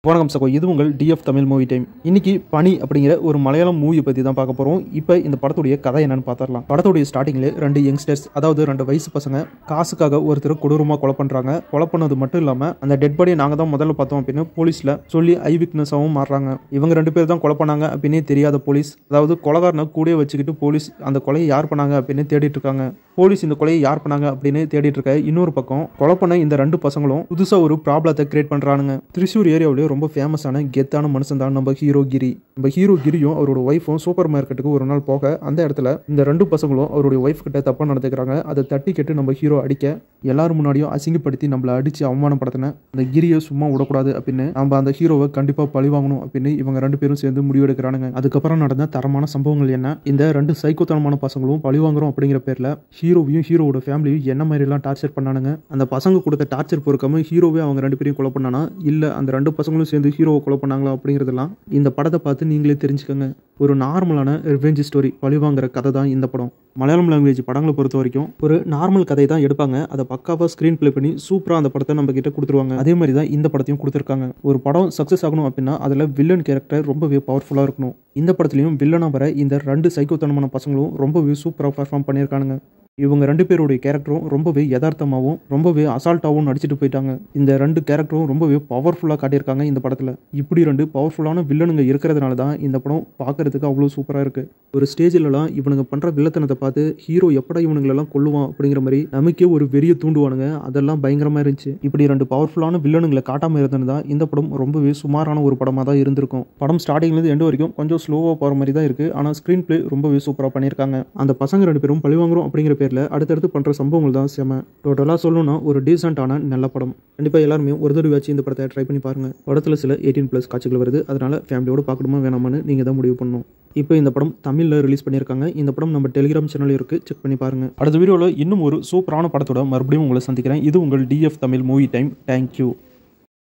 வணக்கம் சகோ, இது உங்கள் டிஎஃப் தமிழ் மூவி டைம். இன்னைக்கு பனி அப்படிங்கிற ஒரு மலையாளம் மூவி பற்றி தான் பார்க்க போகிறோம். இப்போ இந்த படத்துடைய கதை என்னன்னு பார்த்துடலாம். படத்துடைய ஸ்டார்டிங்கில் ரெண்டு யங்ஸ்டர்ஸ், அதாவது ரெண்டு வயசு பசங்க காசுக்காக ஒருத்தர் கொடூரமாக கொலை பண்ணுறாங்க. கொலை பண்ணது மட்டும் இல்லாமல் அந்த டெட் பாடியை நாங்கள் தான் முதல்ல பார்த்தோம் அப்படின்னு போலீஸில் சொல்லி ஐ விட்னஸாகவும் மாறுறாங்க. இவங்க ரெண்டு பேர் தான் கொலை பண்ணாங்க அப்படின்னே தெரியாத போலீஸ், அதாவது கொலைகாரனை கூட வச்சுக்கிட்டு போலீஸ் அந்த கொலையை யார் பண்ணாங்க அப்படின்னு தேடிட்டு இருக்காங்க. போலீஸ் இந்த கொலையை யார் பண்ணாங்க அப்படின்னு தேடிட்டு இருக்க இன்னொரு பக்கம் கொலை பண்ண இந்த ரெண்டு பசங்களும் புதுசாக ஒரு ப்ராப்ளத்தை கிரியேட் பண்ணுறானுங்க. திரிசூர் ஏரியாவிலேயே ரொம்ப ஃபேமஸான கெத்தான மனுஷன் தான் நம்ம ஹீரோ கிரி. நம்ம ஹீரோ கிரியும் அவரோட ஒய்ஃபும் சூப்பர் மார்க்கெட்டுக்கு ஒரு நாள் போக அந்த இடத்துல இந்த ரெண்டு பசங்களும் அவருடைய ஒய்ஃப் கிட்ட தப்பாக நடந்துக்கிறாங்க. அதை தட்டி கேட்டு நம்ம ஹீரோ அடிக்க எல்லாரும் முன்னாடியும் அசிங்கப்படுத்தி நம்மளை அடித்து அவமானப்படுத்தின அந்த கிரியை சும்மா விடக்கூடாது அப்படின்னு நம்ம அந்த ஹீரோவை கண்டிப்பாக பழி வாங்கணும் அப்படின்னு இவங்க ரெண்டு பேரும் சேர்ந்து முடிவெடுக்கிறானுங்க. அதுக்கப்புறம் நடந்த தரமான சம்பவங்கள் என்ன, இந்த ரெண்டு சைக்கோத்தனமான பசங்களும் பழி வாங்குறோம் அப்படிங்கிற பேரில் ஹீரோவையும் ஹீரோவோட ஃபேமிலியும் என்ன மாதிரிலாம் டார்ச்சர் பண்ணானுங்க, அந்த பசங்க கொடுத்த டார்ச்சர் பொறுக்காம ஹீரோவே அவங்க ரெண்டு பேரையும் கொலை பண்ணானா இல்லை அந்த ரெண்டு பசங்களும் சேர்ந்து ஹீரோவை கொலை பண்ணாங்களா அப்படிங்கிறதெல்லாம் இந்த படத்தை பார்த்து நீங்களே தெரிஞ்சுக்கோங்க. ஒரு நார்மலான ரிவெஞ்ச் ஸ்டோரி, பழி வாங்குற கதை தான் இந்த படம். மலையாளம் லாங்குவேஜ் படங்களை பொறுத்த வரைக்கும் ஒரு நார்மல் கதை தான் எடுப்பாங்க, அதை பக்காவாக ஸ்க்ரீன் பிளே பண்ணி சூப்பராக அந்த படத்தை நம்ம கிட்ட கொடுத்துருவாங்க. அதே மாதிரி தான் இந்த படத்தையும் கொடுத்துருக்காங்க. ஒரு படம் சக்ஸஸ் ஆகணும் அப்படின்னா அதில் வில்லன் கேரக்டர் ரொம்பவே பவர்ஃபுல்லாக இருக்கணும். இந்த படத்துலையும் வில்லனாக வர இந்த ரெண்டு சைக்கோத்தனமான பசங்களும் ரொம்பவே சூப்பராக பர்ஃபார்ம் பண்ணியிருக்கானுங்க. இவங்க ரெண்டு பேருடைய கேரக்டரும் ரொம்பவே யதார்த்தமாகவும் ரொம்பவே அசால்ட்டாகவும் நடிச்சுட்டு போயிட்டாங்க. இந்த ரெண்டு கேரக்டரும் ரொம்பவே பவர்ஃபுல்லாக காட்டியிருக்காங்க இந்த படத்தில். இப்படி ரெண்டு பவர்ஃபுல்லான வில்லனுங்க இருக்கிறதுனால தான் இந்த படம் பார்க்கறதுக்கு அவ்வளோ சூப்பராக இருக்குது. ஒரு ஸ்டேஜிலலாம் இவனுங்க பண்ணுற வில்லத்தனத்தை பார்த்து ஹீரோ எப்படா இவனுங்களெல்லாம் கொல்லுவான் அப்படிங்கிற மாதிரி நமக்கே ஒரு வெறிய தூண்டுவானுங்க. அதெல்லாம் பயங்கரமாக இருந்துச்சு. இப்படி ரெண்டு பவர்ஃபுல்லான வில்லனுங்களை காட்டாமல் இருந்தது தான் இந்த படம் ரொம்பவே சுமாரான ஒரு படமாக தான் இருந்திருக்கும். படம் ஸ்டார்டிங்லேருந்து எண்டு வரைக்கும் கொஞ்சம் ஸ்லோவாக போகிற மாதிரி தான் இருக்குது. ஆனால் ஸ்க்ரீன் பிளே ரொம்பவே சூப்பராக பண்ணியிருக்காங்க. அந்த பசங்க ரெண்டு பேரும் பழி வாங்குறோம் அப்படிங்கிற அடுத்தடுத்து பண்ற சம்பவங்கள் தான் செம. டோட்டலா சொல்லணும்னா ஒரு டீசென்டான நல்ல படம். கண்டிப்பா எல்லாருமே ஒரு தடவையாச்சும் இந்த படத்தை ட்ரை பண்ணி பாருங்க. படத்துல சில 18+ காட்சிகள் வருது, அதனால ஃபேமிலியோட பார்க்கணுமா வேணாமான்னு நீங்க தான் முடிவு பண்ணணும். இப்போ இந்த படம் தமிழில் ரிலீஸ் பண்ணியிருக்காங்க. இந்த படம் நம்ம டெலிகிராம் சேனலில் இருக்குது, செக் பண்ணி பாருங்க. அடுத்த வீடியோவில் இன்னும் ஒரு சூப்பரான படத்தோட மறுபடியும் உங்களை சந்திக்கிறேன். இது உங்கள் TF Tamil movie time. Thank you.